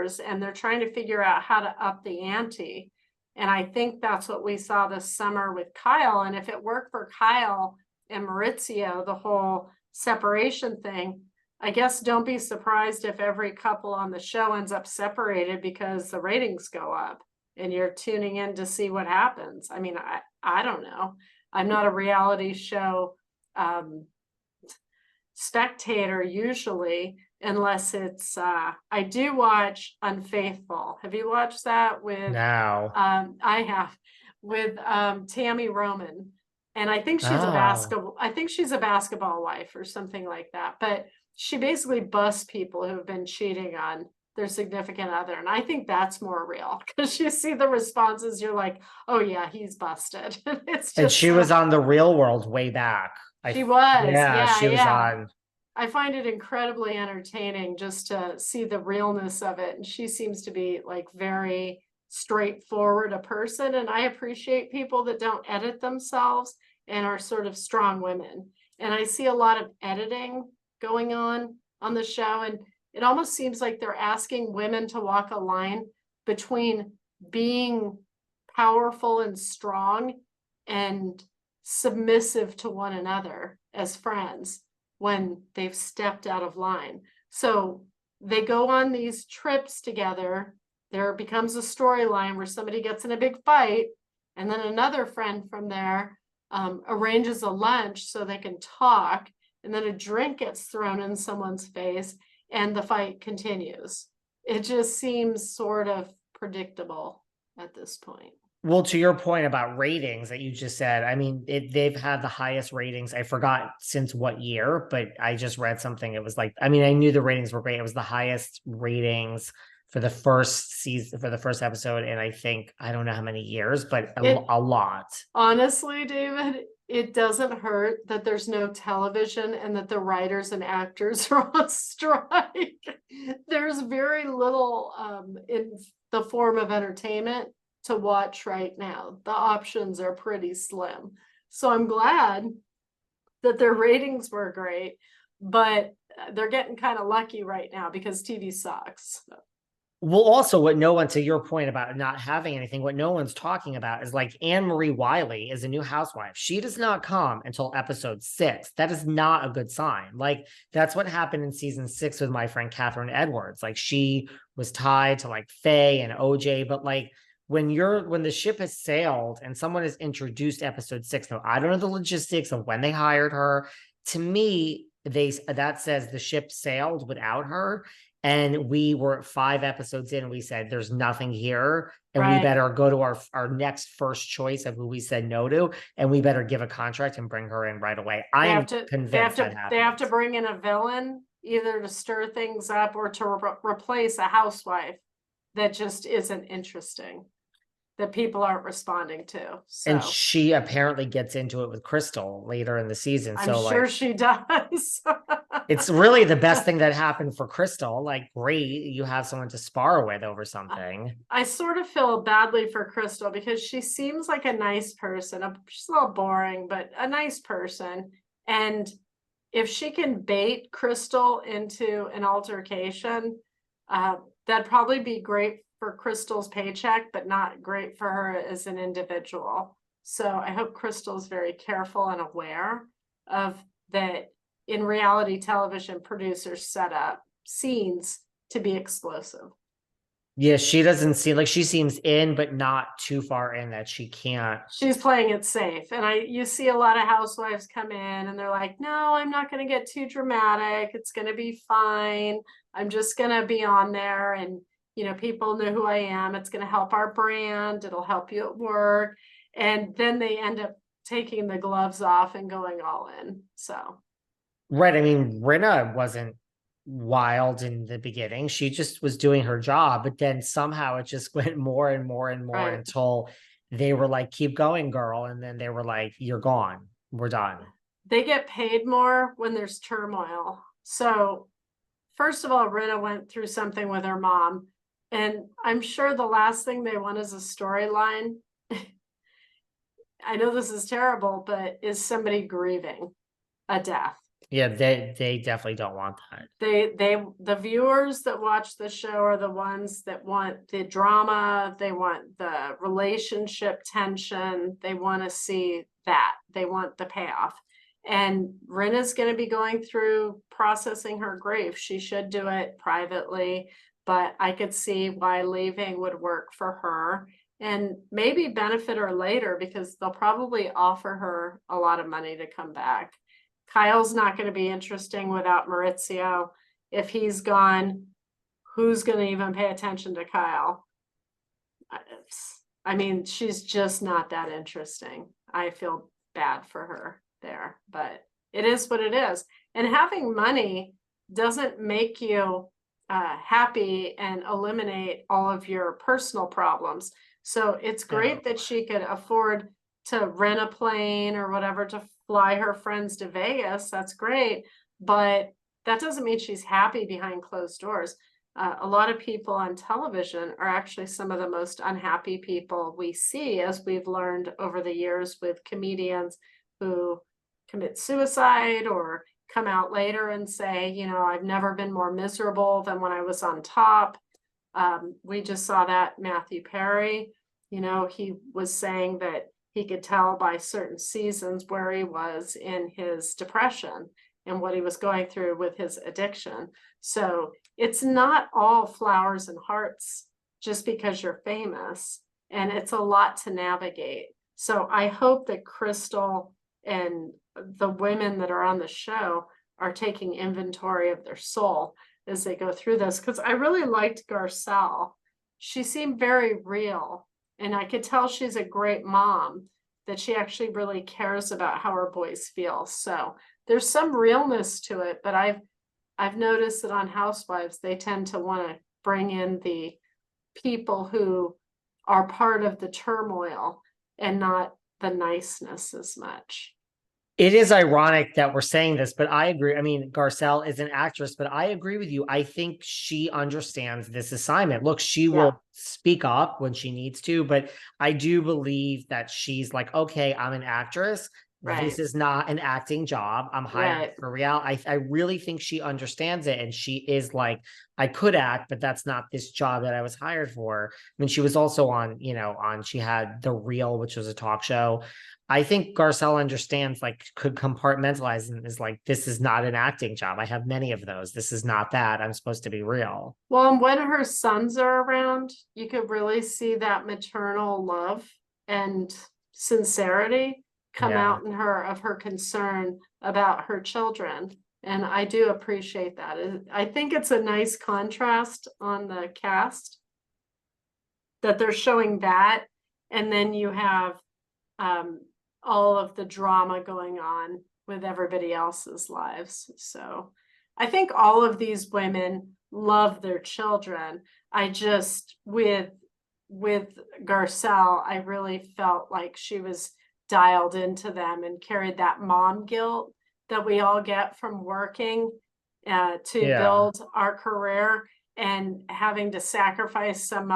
years, and they're trying to figure out how to up the ante. And I think that's what we saw this summer with Kyle. And if it worked for Kyle and Mauricio, the whole separation thing, I guess don't be surprised if every couple on the show ends up separated because the ratings go up and you're tuning in to see what happens. I mean, I don't know. I'm not a reality show spectator usually, unless it's I do watch Unfaithful. Have you watched that with No. I have with Tammy Roman, and I think she's a basketball wife or something like that, but she basically busts people who have been cheating on their significant other, and I think that's more real because you see the responses, you're like, oh yeah, he's busted. It's just, and she was on The Real World way back. She was, she was on. I find it incredibly entertaining just to see the realness of it. And she seems to be like very straightforward a person. And I appreciate people that don't edit themselves and are sort of strong women. And I see a lot of editing going on the show. And it almost seems like they're asking women to walk a line between being powerful and strong and submissive to one another as friends when they've stepped out of line. So they go on these trips together. There becomes a storyline where somebody gets in a big fight, and then another friend from there arranges a lunch so they can talk, and then a drink gets thrown in someone's face and the fight continues. It just seems sort of predictable at this point. Well, to your point about ratings that you just said, I mean, they've had the highest ratings. I forgot since what year, but I just read something. It was like, I mean, I knew the ratings were great. It was the highest ratings for the first season, for the first episode. And I think, I don't know how many years, but a lot. Honestly, David, it doesn't hurt that there's no television and that the writers and actors are on strike. There's very little in the form of entertainment to watch right now. The options are pretty slim. So I'm glad that their ratings were great, but they're getting kind of lucky right now because TV sucks. Well, also what no one, to your point about not having anything, what no one's talking about is like Annemarie Wiley is a new housewife. She does not come until episode 6. That is not a good sign. Like that's what happened in season 6 with my friend Catherine Edwards. Like she was tied to like Faye and OJ, but like when the ship has sailed and someone has introduced episode 6, now I don't know the logistics of when they hired her. To me, that says the ship sailed without her. And we were 5 episodes in, and we said, there's nothing here. And we better go to our next first choice of who we said no to. And we better give a contract and bring her in right away. I am convinced that happens. They have to bring in a villain either to stir things up or to replace a housewife that just isn't interesting, that people aren't responding to. So. And she apparently gets into it with Crystal later in the season. I'm sure she does. It's really the best thing that happened for Crystal. Like, great, you have someone to spar with over something. I sort of feel badly for Crystal because she seems like a nice person. She's a little boring, but a nice person. And if she can bait Crystal into an altercation, that'd probably be great for Crystal's paycheck, but not great for her as an individual. So I hope Crystal's very careful and aware of that. In reality television, producers set up scenes to be explosive. Yeah, she doesn't seem like she seems in, but not too far in that she can't. She's playing it safe. And you see a lot of housewives come in and they're like, no, I'm not going to get too dramatic. It's going to be fine. I'm just going to be on there. And, people know who I am. It's going to help our brand. It'll help you at work. And then they end up taking the gloves off and going all in. So. Right. I mean, Rinna wasn't wild in the beginning. She just was doing her job, but then somehow it just went more and more and more until they were like, keep going, girl. And then they were like, you're gone. We're done. They get paid more when there's turmoil. So first of all, Rinna went through something with her mom. And I'm sure the last thing they want is a storyline. I know this is terrible, but is somebody grieving a death. Yeah, they definitely don't want that. The viewers that watch the show are the ones that want the drama, they want the relationship tension, they want to see that, they want the payoff. And Rinna's going to be going through processing her grief. She should do it privately, but I could see why leaving would work for her and maybe benefit her later, because they'll probably offer her a lot of money to come back. Kyle's not going to be interesting without Mauricio. If he's gone, who's going to even pay attention to Kyle? I mean, she's just not that interesting. I feel bad for her there, but it is what it is. And having money doesn't make you happy and eliminate all of your personal problems. So it's great that she could afford to rent a plane or whatever to fly her friends to Vegas. That's great. But that doesn't mean she's happy behind closed doors. A lot of people on television are actually some of the most unhappy people we see, as we've learned over the years with comedians who commit suicide or come out later and say, you know, I've never been more miserable than when I was on top. We just saw that Matthew Perry, you know, he was saying that he could tell by certain seasons where he was in his depression and what he was going through with his addiction. So it's not all flowers and hearts just because you're famous, and it's a lot to navigate. So I hope that Crystal and the women that are on the show are taking inventory of their soul as they go through this, because I really liked Garcelle. She seemed very real, and I could tell she's a great mom, that she actually really cares about how her boys feel. So there's some realness to it, but I've noticed that on Housewives, they tend to want to bring in the people who are part of the turmoil and not the niceness as much. It is ironic that we're saying this, but I agree. I mean, Garcelle is an actress, but I agree with you. I think she understands this assignment. Look, she will speak up when she needs to, but I do believe that she's like, okay, I'm an actress. Right. This is not an acting job. I'm hired Right. for reality. I really think she understands it. And she is like, I could act, but that's not this job that I was hired for. I mean, she was also on, you know, she had The Real, which was a talk show. I think Garcelle understands, like, could compartmentalize and is like, this is not an acting job. I have many of those. This is not that. I'm supposed to be real. Well, and when her sons are around, you could really see that maternal love and sincerity come out in her, of her concern about her children. And I do appreciate that. I think it's a nice contrast on the cast that they're showing that. And then you have all of the drama going on with everybody else's lives. So I think all of these women love their children. I just, with Garcelle, I really felt like she was dialed into them and carried that mom guilt that we all get from working to build our career and having to sacrifice some